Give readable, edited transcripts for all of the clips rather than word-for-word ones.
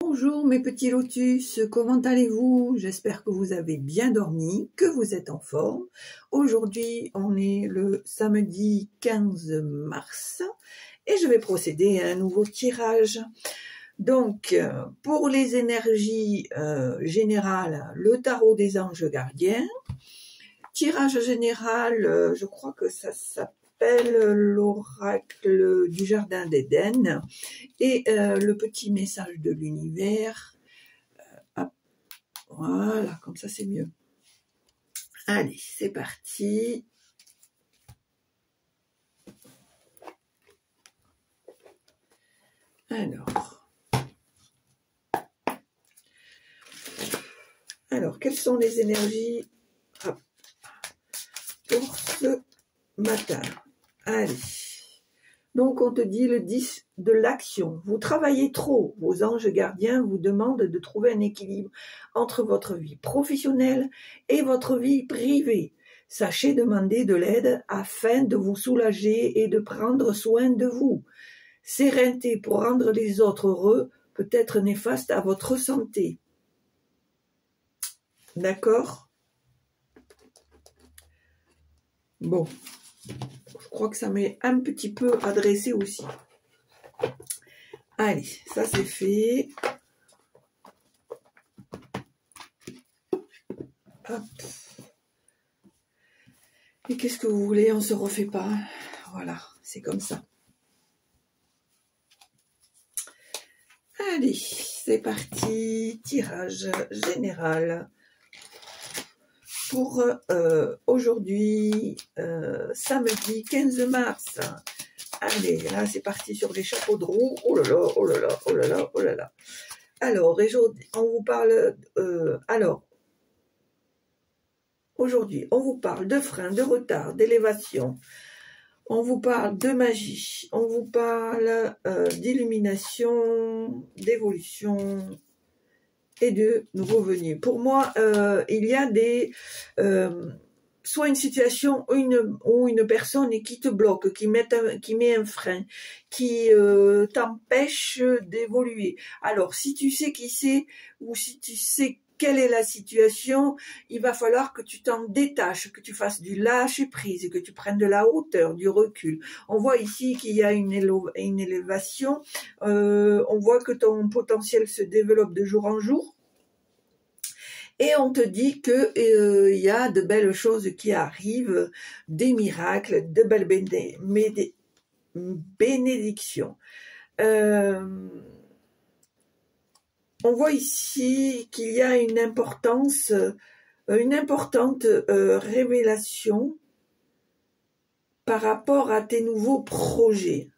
Bonjour mes petits lotus, comment allez-vous? J'espère que vous avez bien dormi, que vous êtes en forme. Aujourd'hui, on est le samedi 15 mars et je vais procéder à un nouveau tirage. Donc, pour les énergies générales, le tarot des anges gardiens. Tirage général, je crois que ça s'appelle l'oracle du jardin d'Éden. Et le petit message de l'univers. Voilà, comme ça c'est mieux. Allez, c'est parti. Alors, quelles sont les énergies pour ce matin? Allez. Donc, on te dit le 10 de l'action. Vous travaillez trop. Vos anges gardiens vous demandent de trouver un équilibre entre votre vie professionnelle et votre vie privée. Sachez demander de l'aide afin de vous soulager et de prendre soin de vous. Sérénité pour rendre les autres heureux peut être néfaste à votre santé. D'accord? Bon. Je crois que ça m'est un petit peu adressé aussi. Allez, ça c'est fait. Hop. Et qu'est-ce que vous voulez, on se refait pas. Voilà, c'est comme ça. Allez, c'est parti. Tirage général. Pour aujourd'hui, samedi 15 mars. Allez, là c'est parti sur les chapeaux de roue. Oh là là, oh là là, oh là là, oh là là. Alors, on vous parle... aujourd'hui, on vous parle de frein, de retard, d'élévation. On vous parle de magie. On vous parle d'illumination, d'évolution et de nouveaux venus. Pour moi, il y a soit une situation ou une personne qui te bloque, qui met un frein, qui t'empêche d'évoluer. Alors, si tu sais qui c'est, ou si tu sais quelle est la situation, il va falloir que tu t'en détaches, que tu fasses du lâcher-prise, que tu prennes de la hauteur, du recul. On voit ici qu'il y a une élévation, on voit que ton potentiel se développe de jour en jour, et on te dit que y a de belles choses qui arrivent, des miracles, de belles bénédictions. On voit ici qu'il y a une importante révélation par rapport à tes nouveaux projets.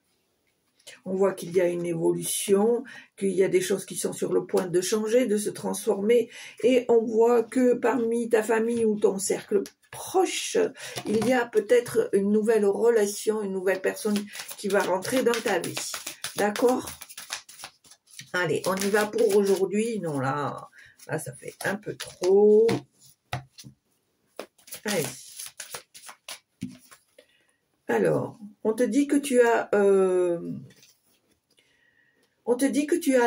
On voit qu'il y a une évolution, qu'il y a des choses qui sont sur le point de changer, de se transformer, et on voit que parmi ta famille ou ton cercle proche, il y a peut-être une nouvelle relation, une nouvelle personne qui va rentrer dans ta vie. D'accord ? Allez, on y va pour aujourd'hui. Non, là, ça fait un peu trop. Allez. Alors, on te dit que tu as...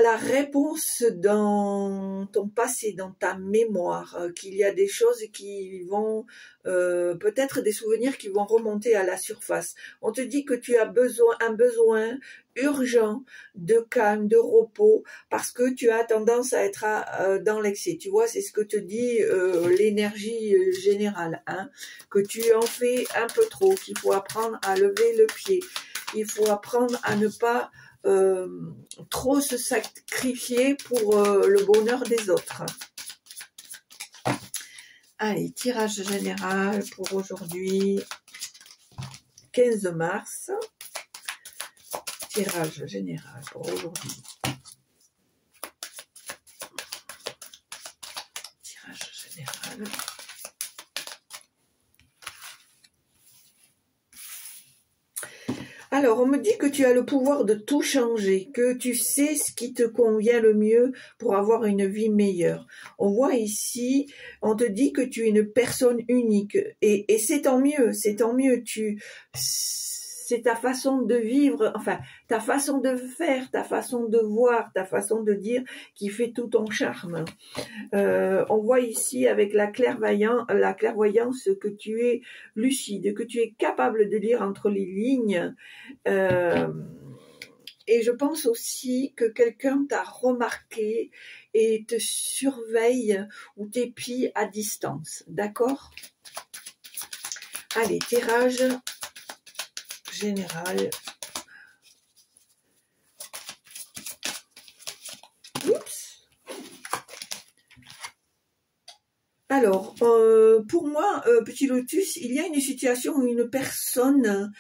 la réponse dans ton passé, dans ta mémoire, qu'il y a des choses qui vont, peut-être des souvenirs qui vont remonter à la surface. On te dit que tu as un besoin urgent de calme, de repos, parce que tu as tendance à être dans l'excès. Tu vois, c'est ce que te dit l'énergie générale, hein, que tu en fais un peu trop, qu'il faut apprendre à lever le pied, il faut apprendre à ne pas trop se sacrifier pour le bonheur des autres. Allez, tirage général pour aujourd'hui, 15 mars. Tirage général pour aujourd'hui. Tirage général. Alors, on me dit que tu as le pouvoir de tout changer, que tu sais ce qui te convient le mieux pour avoir une vie meilleure. On voit ici, on te dit que tu es une personne unique, et c'est tant mieux, c'est tant mieux. c'est ta façon de vivre, enfin, ta façon de faire, ta façon de voir, ta façon de dire qui fait tout ton charme. On voit ici avec la clairvoyance que tu es lucide, que tu es capable de lire entre les lignes. Et je pense aussi que quelqu'un t'a remarqué et te surveille ou t'épie à distance. D'accord? Allez, tirage général. Oups. Alors, pour moi, petit lotus, il y a une situation où une personne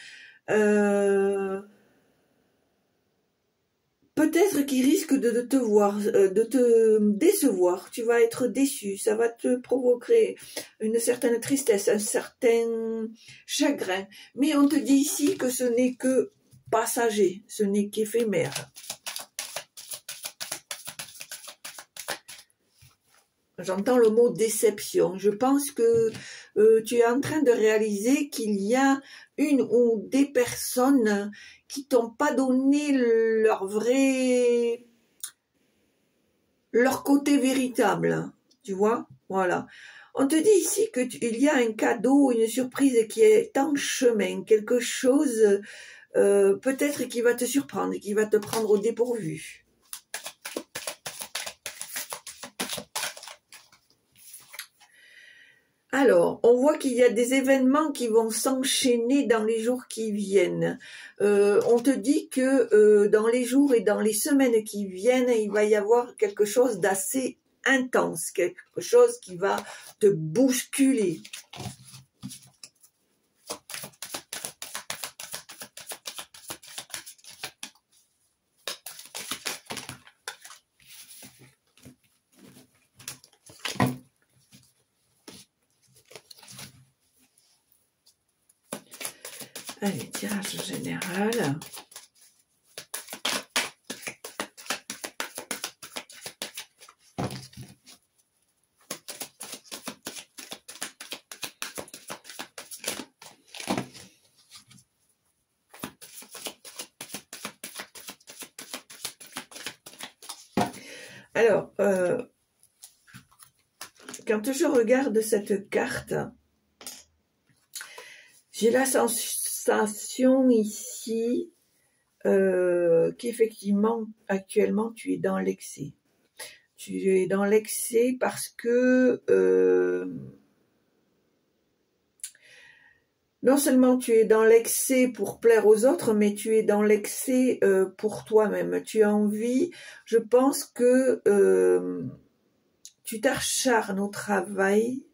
peut-être qui risque de te voir, de te décevoir. Tu vas être déçu, ça va te provoquer une certaine tristesse, un certain chagrin. Mais on te dit ici que ce n'est que passager, ce n'est qu'éphémère. J'entends le mot déception. Je pense que tu es en train de réaliser qu'il y a une ou des personnes qui t'ont pas donné leur côté véritable. Tu vois? Voilà. On te dit ici qu'il y a un cadeau, une surprise qui est en chemin, quelque chose peut-être qui va te surprendre, qui va te prendre au dépourvu. Alors, on voit qu'il y a des événements qui vont s'enchaîner dans les jours qui viennent. On te dit que dans les jours et dans les semaines qui viennent, il va y avoir quelque chose d'assez intense, quelque chose qui va te bousculer. Allez, tirage général. Alors, quand je regarde cette carte, j'ai la sensation ici qu'effectivement, actuellement, tu es dans l'excès. Tu es dans l'excès parce que non seulement tu es dans l'excès pour plaire aux autres, mais tu es dans l'excès pour toi-même. Tu as envie, je pense que tu t'acharnes au travail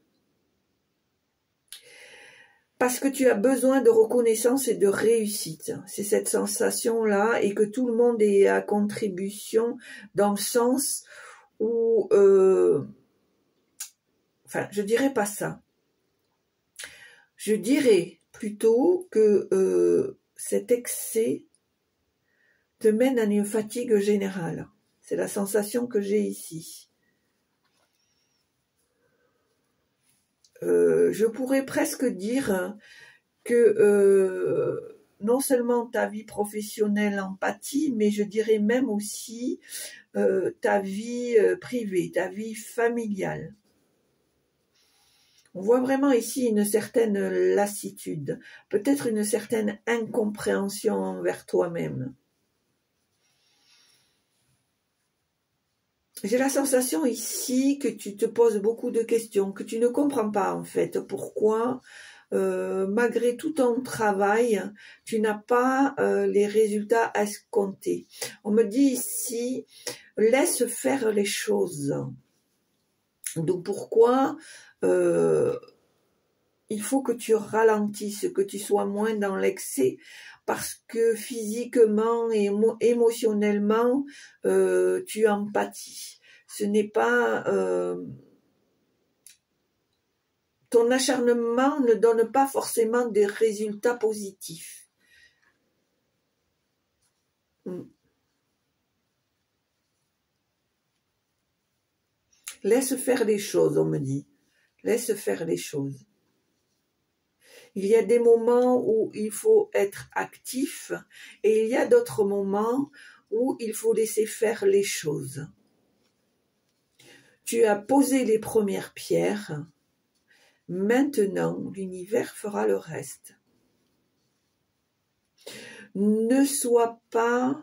parce que tu as besoin de reconnaissance et de réussite. C'est cette sensation-là, et que tout le monde est à contribution dans le sens où... enfin, je dirais pas ça. Je dirais plutôt que cet excès te mène à une fatigue générale. C'est la sensation que j'ai ici. Je pourrais presque dire que non seulement ta vie professionnelle en pâtit, mais je dirais même aussi ta vie privée, ta vie familiale. On voit vraiment ici une certaine lassitude, peut-être une certaine incompréhension envers toi-même. J'ai la sensation ici que tu te poses beaucoup de questions, que tu ne comprends pas en fait pourquoi, malgré tout ton travail, tu n'as pas les résultats escomptés. On me dit ici, laisse faire les choses. Donc pourquoi il faut que tu ralentisses, que tu sois moins dans l'excès, parce que physiquement et émotionnellement, tu en pâtis. Ce n'est pas... ton acharnement ne donne pas forcément des résultats positifs. Laisse faire les choses, on me dit. Laisse faire les choses. Il y a des moments où il faut être actif et il y a d'autres moments où il faut laisser faire les choses. Tu as posé les premières pierres. Maintenant, l'univers fera le reste. Ne sois pas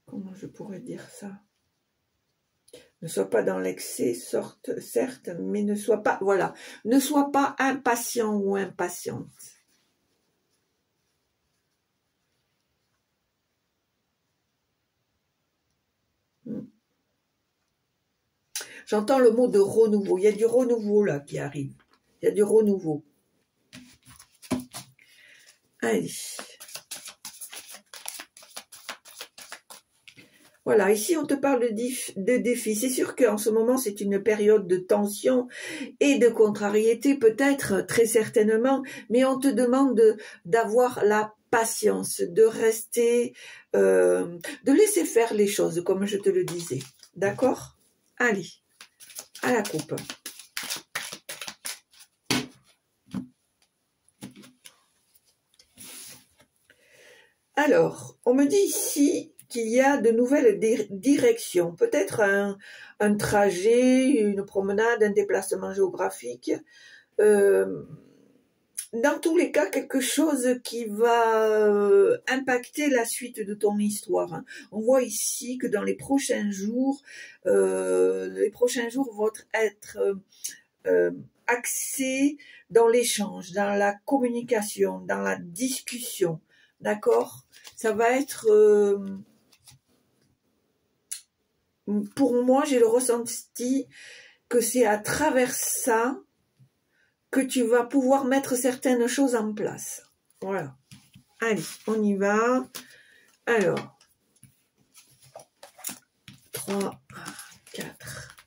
comment je pourrais dire ça? Ne sois pas dans l'excès, certes, mais ne sois pas, voilà, ne sois pas impatient ou impatiente. J'entends le mot de renouveau. Il y a du renouveau là qui arrive. Il y a du renouveau. Allez. Voilà, ici on te parle de défis. C'est sûr qu'en ce moment c'est une période de tension et de contrariété, peut-être, très certainement, mais on te demande d'avoir la patience, de rester, de laisser faire les choses, comme je te le disais. D'accord? Allez, à la coupe. Alors, on me dit ici qu'il y a de nouvelles directions, peut-être un trajet, une promenade, un déplacement géographique. Dans tous les cas, quelque chose qui va impacter la suite de ton histoire. On voit ici que dans les prochains jours vont être axés dans l'échange, dans la communication, dans la discussion. D'accord? Ça va être... pour moi, j'ai le ressenti que c'est à travers ça que tu vas pouvoir mettre certaines choses en place. Voilà. Allez, on y va. Alors, 3, 4,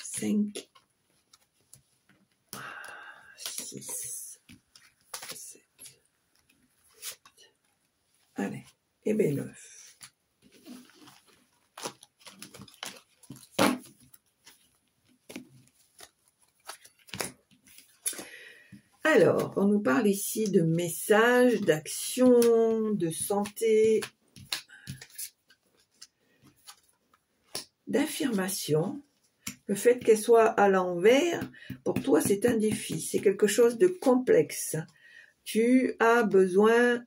5, 6, 7, 8. Allez, et bien 9. Alors, on nous parle ici de messages, d'action, de santé, d'affirmation. Le fait qu'elle soit à l'envers, pour toi, c'est un défi, c'est quelque chose de complexe. Tu as besoin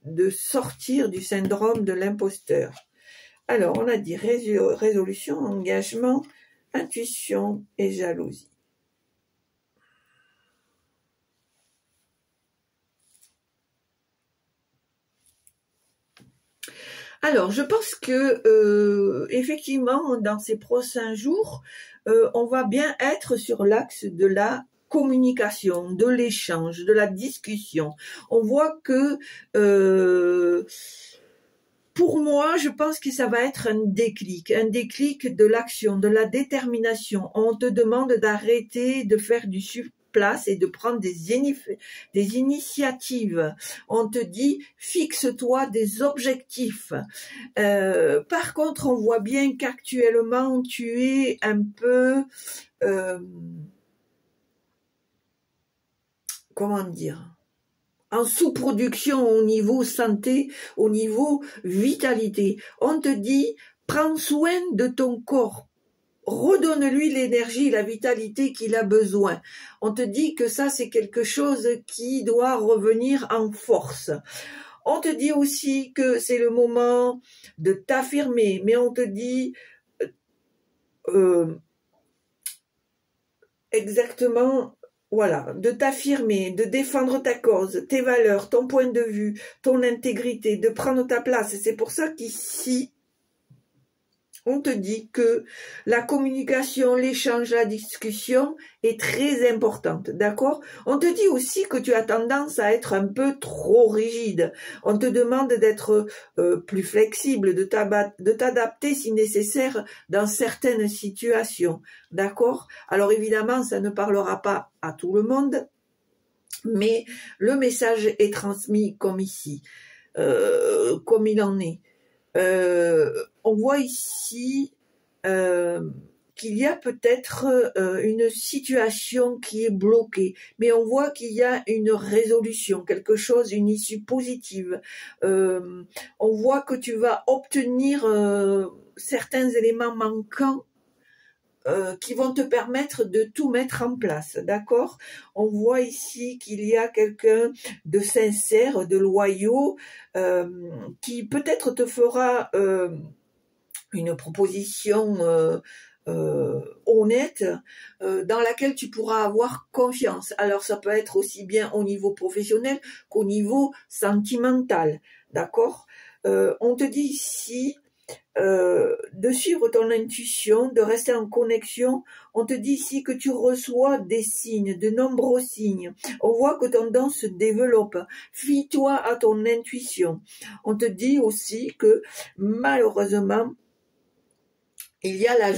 de sortir du syndrome de l'imposteur. Alors, on a dit résolution, engagement, intuition et jalousie. Alors, je pense que effectivement, dans ces prochains jours, on va bien être sur l'axe de la communication, de l'échange, de la discussion. On voit que pour moi, je pense que ça va être un déclic de l'action, de la détermination. On te demande d'arrêter de faire du place et de prendre des initiatives. On te dit, fixe-toi des objectifs. Par contre, on voit bien qu'actuellement, tu es un peu... comment dire, en sous-production au niveau santé, au niveau vitalité. On te dit, prends soin de ton corps. Redonne-lui l'énergie, la vitalité qu'il a besoin. On te dit que ça, c'est quelque chose qui doit revenir en force. On te dit aussi que c'est le moment de t'affirmer, mais on te dit exactement, voilà, de t'affirmer, de défendre ta cause, tes valeurs, ton point de vue, ton intégrité, de prendre ta place. Et c'est pour ça qu'ici, on te dit que la communication, l'échange, la discussion est très importante, d'accord? On te dit aussi que tu as tendance à être un peu trop rigide. On te demande d'être plus flexible, de t'adapter si nécessaire dans certaines situations, d'accord? Alors évidemment, ça ne parlera pas à tout le monde, mais le message est transmis comme ici, comme il en est. On voit ici qu'il y a peut-être une situation qui est bloquée, mais on voit qu'il y a une résolution, quelque chose, une issue positive. On voit que tu vas obtenir certains éléments manquants qui vont te permettre de tout mettre en place, d'accord? On voit ici qu'il y a quelqu'un de sincère, de loyaux, qui peut-être te fera une proposition honnête, dans laquelle tu pourras avoir confiance. Alors ça peut être aussi bien au niveau professionnel qu'au niveau sentimental, d'accord? On te dit ici de suivre ton intuition, de rester en connexion. On te dit ici que tu reçois des signes, de nombreux signes. On voit que ton don se développe. Fie-toi à ton intuition. On te dit aussi que malheureusement, il y a la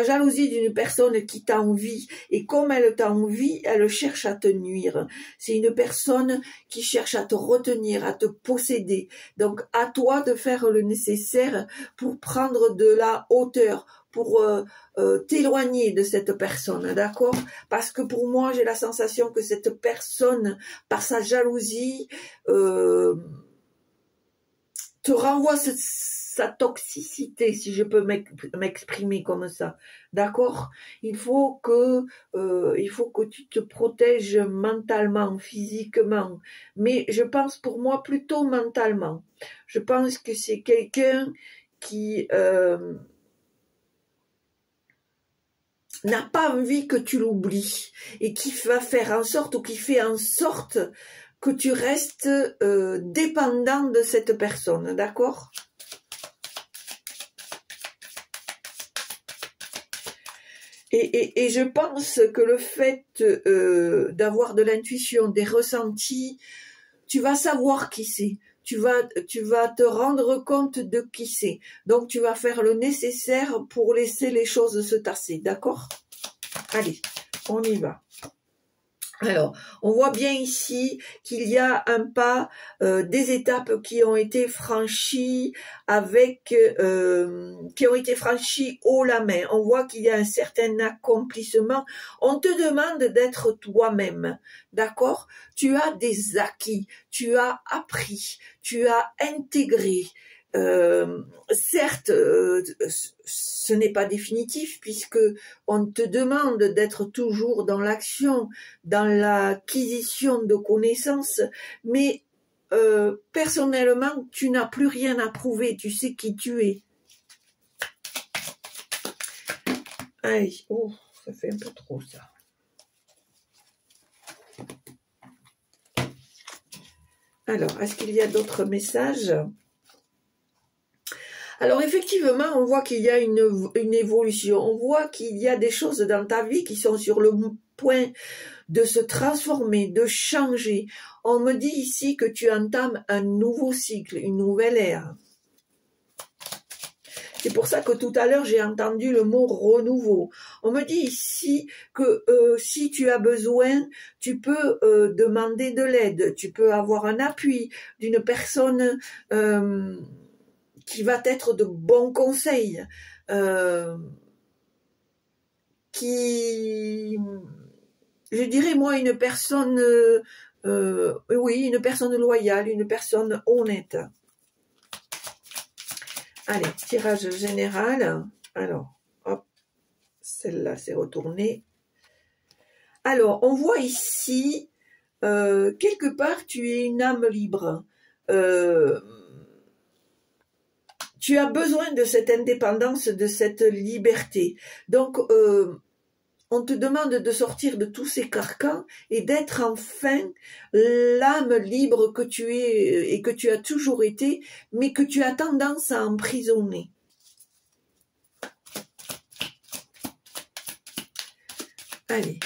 jalousie d'une personne qui t'envie, et comme elle t'envie, elle cherche à te nuire. C'est une personne qui cherche à te retenir, à te posséder. Donc à toi de faire le nécessaire pour prendre de la hauteur, pour t'éloigner de cette personne, d'accord? Parce que pour moi, j'ai la sensation que cette personne, par sa jalousie, te renvoie sa toxicité, si je peux m'exprimer comme ça, d'accord? Il faut que tu te protèges mentalement, physiquement, mais je pense pour moi plutôt mentalement. Je pense que c'est quelqu'un qui n'a pas envie que tu l'oublies et qui va faire en sorte, ou qui fait en sorte que tu restes dépendant de cette personne, d'accord? Et je pense que le fait d'avoir de l'intuition, des ressentis, tu vas savoir qui c'est. Tu vas te rendre compte de qui c'est. Donc tu vas faire le nécessaire pour laisser les choses se tasser, d'accord? Allez, on y va. Alors, on voit bien ici qu'il y a un pas, des étapes qui ont été franchies qui ont été franchies haut la main. On voit qu'il y a un certain accomplissement. On te demande d'être toi-même, d'accord? Tu as des acquis, tu as appris, tu as intégré. Certes, ce n'est pas définitif puisque on te demande d'être toujours dans l'action, dans l'acquisition de connaissances, mais personnellement, tu n'as plus rien à prouver, tu sais qui tu es. Aïe, oh, ça fait un peu trop ça. Alors, est-ce qu'il y a d'autres messages ? Alors effectivement, on voit qu'il y a une évolution, on voit qu'il y a des choses dans ta vie qui sont sur le point de se transformer, de changer. On me dit ici que tu entames un nouveau cycle, une nouvelle ère. C'est pour ça que tout à l'heure j'ai entendu le mot renouveau. On me dit ici que si tu as besoin, tu peux demander de l'aide, tu peux avoir un appui d'une personne qui va être de bons conseils, qui, je dirais moi, une personne, oui, une personne loyale, une personne honnête. Allez, tirage général. Alors, hop, celle-là s'est retournée. Alors, on voit ici, quelque part, tu es une âme libre. Tu as besoin de cette indépendance, de cette liberté. Donc, on te demande de sortir de tous ces carcans et d'être enfin l'âme libre que tu es et que tu as toujours été, mais que tu as tendance à emprisonner. Allez.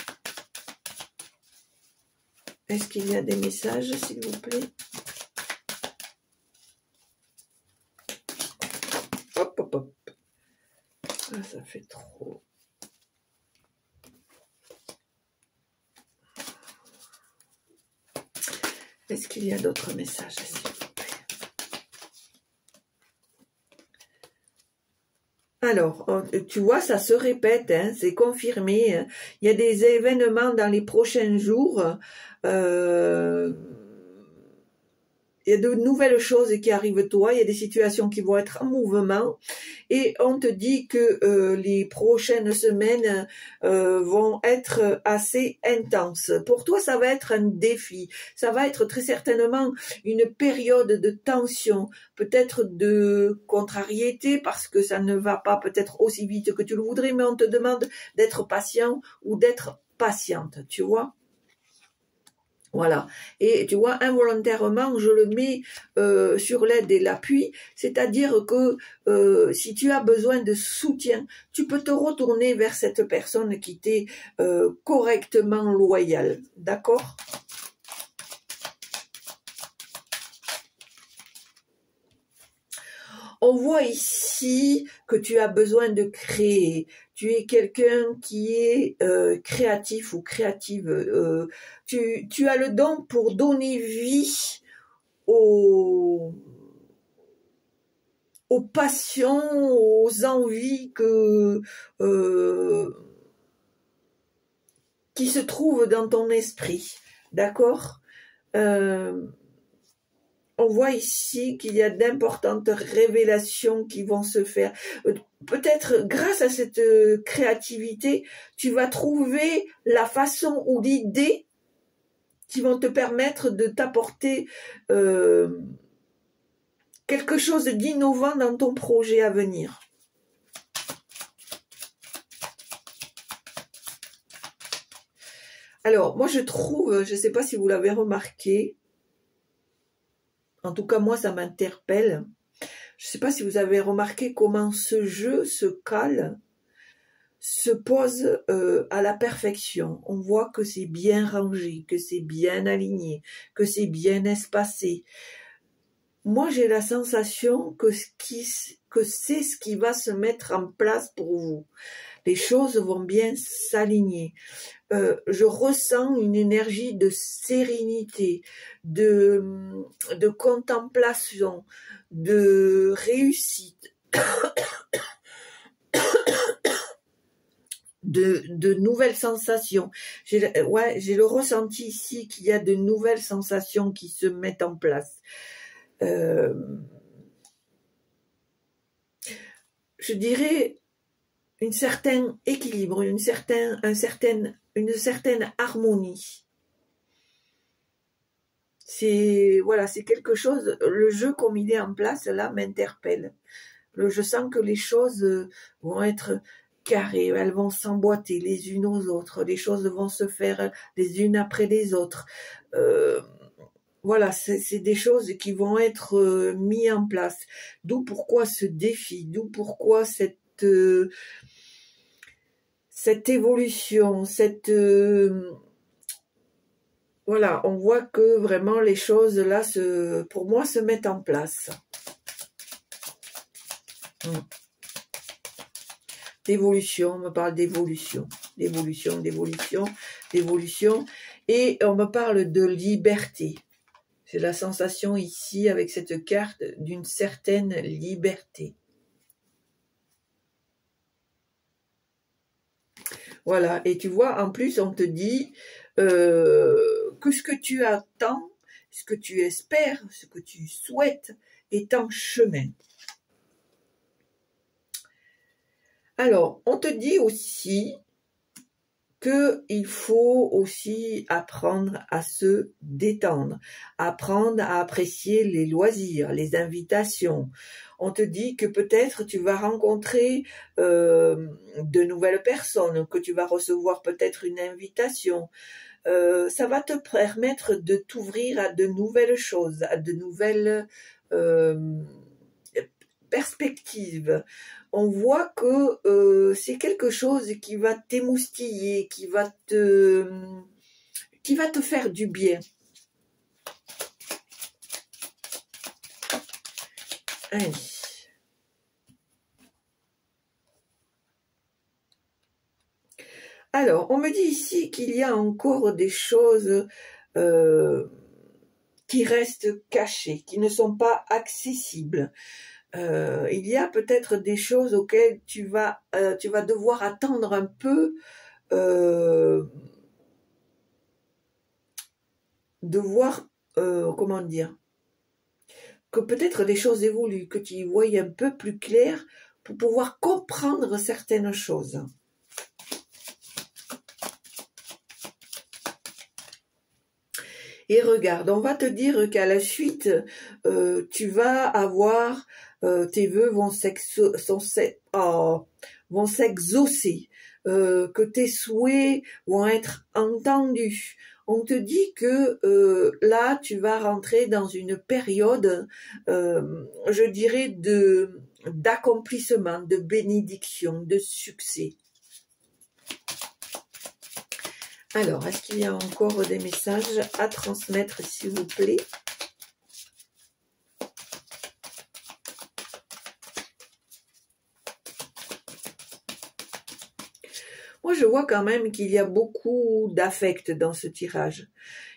Est-ce qu'il y a des messages, s'il vous plaît ? Hop, hop, hop. Ah, ça fait trop. Est-ce qu'il y a d'autres messages, s'il vous plaît ? Alors, tu vois, ça se répète, hein, c'est confirmé. Hein. Il y a des événements dans les prochains jours. Euh, il y a de nouvelles choses qui arrivent toi, il y a des situations qui vont être en mouvement et on te dit que les prochaines semaines vont être assez intenses. Pour toi, ça va être un défi, ça va être très certainement une période de tension, peut-être de contrariété parce que ça ne va pas peut-être aussi vite que tu le voudrais, mais on te demande d'être patient ou d'être patiente, tu vois. Voilà. Et tu vois, involontairement, je le mets sur l'aide et l'appui, c'est-à-dire que si tu as besoin de soutien, tu peux te retourner vers cette personne qui t'est correctement loyale. D'accord ? On voit ici que tu as besoin de créer. Tu es quelqu'un qui est créatif ou créative. Tu as le don pour donner vie aux passions, aux envies qui se trouvent dans ton esprit. D'accord ? On voit ici qu'il y a d'importantes révélations qui vont se faire. Peut-être grâce à cette créativité, tu vas trouver la façon ou l'idée qui vont te permettre de t'apporter quelque chose d'innovant dans ton projet à venir. Alors, moi je trouve, je ne sais pas si vous l'avez remarqué, en tout cas moi ça m'interpelle, je ne sais pas si vous avez remarqué comment ce jeu se cale, se pose à la perfection. On voit que c'est bien rangé, que c'est bien aligné, que c'est bien espacé. Moi, j'ai la sensation que c'est ce qui va se mettre en place pour vous. Les choses vont bien s'aligner. Je ressens une énergie de sérénité, de contemplation, de réussite, de nouvelles sensations. J'ai le ressenti ici qu'il y a de nouvelles sensations qui se mettent en place. Je dirais un certain équilibre, une certaine harmonie. C'est quelque chose. Le jeu comme il est en place là m'interpelle. Je sens que les choses vont être carrées, elles vont s'emboîter les unes aux autres. Les choses vont se faire les unes après les autres. Voilà, c'est des choses qui vont être mises en place. D'où pourquoi ce défi, d'où pourquoi cette évolution, voilà, on voit que vraiment les choses là, pour moi, se mettent en place. D'évolution, on me parle d'évolution, d'évolution, et on me parle de liberté. J'ai la sensation ici, avec cette carte, d'une certaine liberté. Voilà, et tu vois, en plus, on te dit que ce que tu attends, ce que tu espères, ce que tu souhaites est en chemin. Alors, on te dit aussi qu'il faut aussi apprendre à se détendre, apprendre à apprécier les loisirs, les invitations. On te dit que peut-être tu vas rencontrer de nouvelles personnes, que tu vas recevoir peut-être une invitation. Ça va te permettre de t'ouvrir à de nouvelles choses, à de nouvelles perspectives. On voit que c'est quelque chose qui va t'émoustiller, qui va te faire du bien. Allez. Alors, on me dit ici qu'il y a encore des choses qui restent cachées, qui ne sont pas accessibles. Il y a peut-être des choses auxquelles tu vas devoir attendre un peu, de voir, comment dire, que peut-être des choses évoluent, que tu y voies un peu plus clair pour pouvoir comprendre certaines choses. Et regarde, on va te dire qu'à la suite, tu vas avoir, tes vœux vont s'exaucer, que tes souhaits vont être entendus. On te dit que là, tu vas rentrer dans une période, je dirais, d'accomplissement, de bénédiction, de succès. Alors, est-ce qu'il y a encore des messages à transmettre, s'il vous plaît? Moi, je vois quand même qu'il y a beaucoup d'affect dans ce tirage.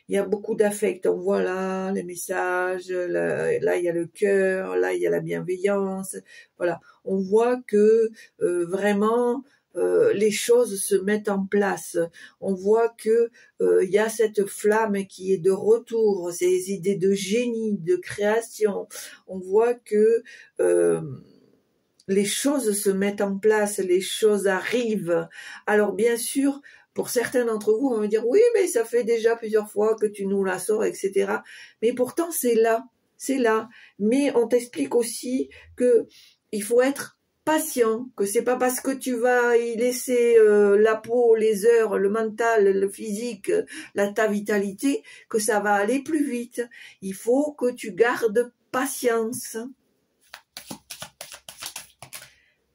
Il y a beaucoup d'affect. On voit là les messages, là il y a le cœur, là il y a la bienveillance. Voilà, on voit que vraiment les choses se mettent en place. On voit que il y a cette flamme qui est de retour, ces idées de génie, de création. On voit que les choses se mettent en place, les choses arrivent. Alors bien sûr, pour certains d'entre vous, on va me dire, oui, mais ça fait déjà plusieurs fois que tu nous la sors, etc. Mais pourtant, c'est là, c'est là. Mais on t'explique aussi que il faut être patient, que c'est pas parce que tu vas y laisser la peau, les heures, le mental, le physique, ta vitalité, que ça va aller plus vite. Il faut que tu gardes patience.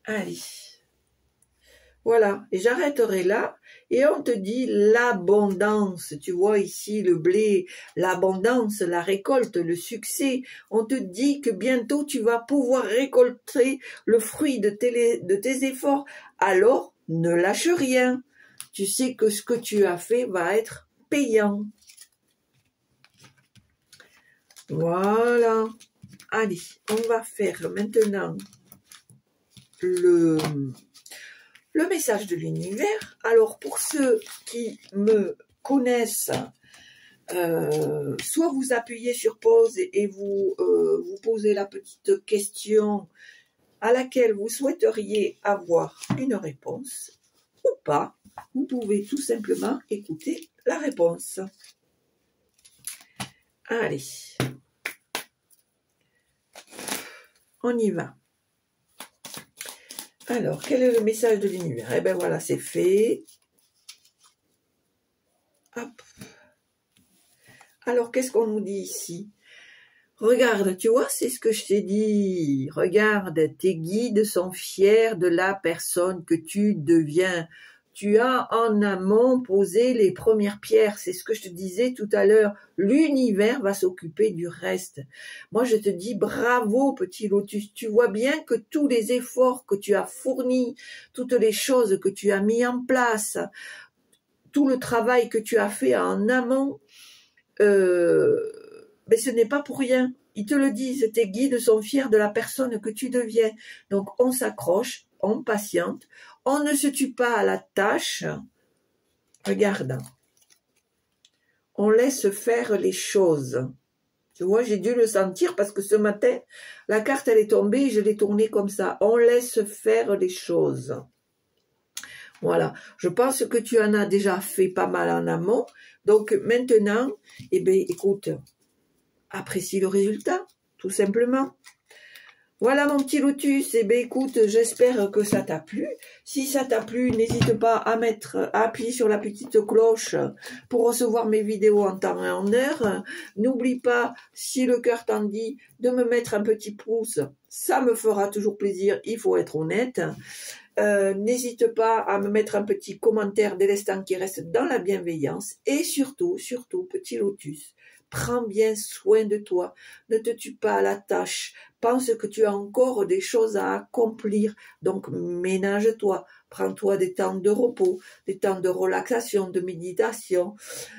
Allez, voilà, et j'arrêterai là, et on te dit l'abondance, tu vois ici le blé, l'abondance, la récolte, le succès, on te dit que bientôt tu vas pouvoir récolter le fruit de tes efforts, alors ne lâche rien, tu sais que ce que tu as fait va être payant. Voilà, allez, on va faire maintenant le message de l'univers. Alors pour ceux qui me connaissent, soit vous appuyez sur pause et vous posez la petite question à laquelle vous souhaiteriez avoir une réponse, ou pas, vous pouvez tout simplement écouter la réponse. Allez, on y va. Alors, quel est le message de l'univers? Eh bien voilà, c'est fait. Hop. Alors, qu'est-ce qu'on nous dit ici? Regarde, tu vois, c'est ce que je t'ai dit. Regarde, tes guides sont fiers de la personne que tu deviens. Tu as en amont posé les premières pierres. C'est ce que je te disais tout à l'heure. L'univers va s'occuper du reste. Moi, je te dis bravo, petit lotus. Tu vois bien que tous les efforts que tu as fournis, toutes les choses que tu as mis en place, tout le travail que tu as fait en amont, mais ce n'est pas pour rien. Ils te le disent, tes guides sont fiers de la personne que tu deviens. Donc, on s'accroche, on patiente, on ne se tue pas à la tâche. Regarde, on laisse faire les choses. Tu vois, j'ai dû le sentir parce que ce matin, la carte, elle est tombée et je l'ai tournée comme ça. On laisse faire les choses. Voilà, je pense que tu en as déjà fait pas mal en amont. Donc, maintenant, eh bien, écoute, apprécie le résultat, tout simplement. Voilà mon petit lotus, et bien écoute, j'espère que ça t'a plu. Si ça t'a plu, n'hésite pas à appuyer sur la petite cloche pour recevoir mes vidéos en temps et en heure. N'oublie pas, si le cœur t'en dit, de me mettre un petit pouce, ça me fera toujours plaisir, il faut être honnête. N'hésite pas à me mettre un petit commentaire dès l'instant qui reste dans la bienveillance. Et surtout, petit lotus, prends bien soin de toi. Ne te tue pas à la tâche. Pense que tu as encore des choses à accomplir. Donc, ménage-toi. Prends-toi des temps de repos, des temps de relaxation, de méditation,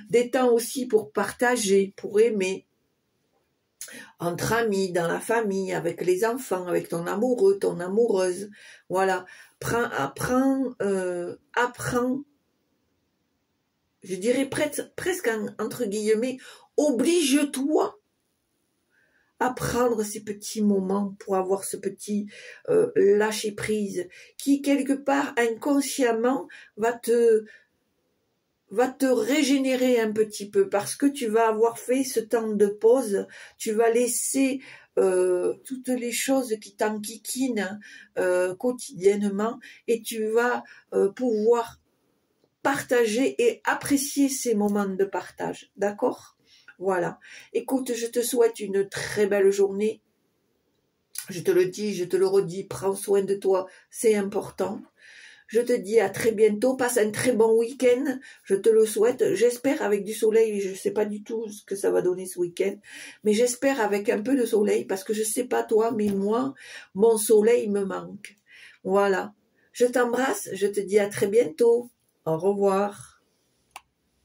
des temps aussi pour partager, pour aimer. entre amis, dans la famille, avec les enfants, avec ton amoureux, ton amoureuse. Voilà. Apprends, je dirais presque entre guillemets, oblige-toi à prendre ces petits moments pour avoir ce petit lâcher prise qui quelque part inconsciemment va te régénérer un petit peu parce que tu vas avoir fait ce temps de pause, tu vas laisser toutes les choses qui t'enquiquinent quotidiennement et tu vas pouvoir partager et apprécier ces moments de partage, d'accord? Voilà. Écoute, je te souhaite une très belle journée. Je te le dis, je te le redis, prends soin de toi, c'est important. Je te dis à très bientôt, passe un très bon week-end, je te le souhaite, j'espère avec du soleil, je ne sais pas du tout ce que ça va donner ce week-end, mais j'espère avec un peu de soleil, parce que je ne sais pas toi, mais moi, mon soleil me manque. Voilà, je t'embrasse, je te dis à très bientôt, au revoir.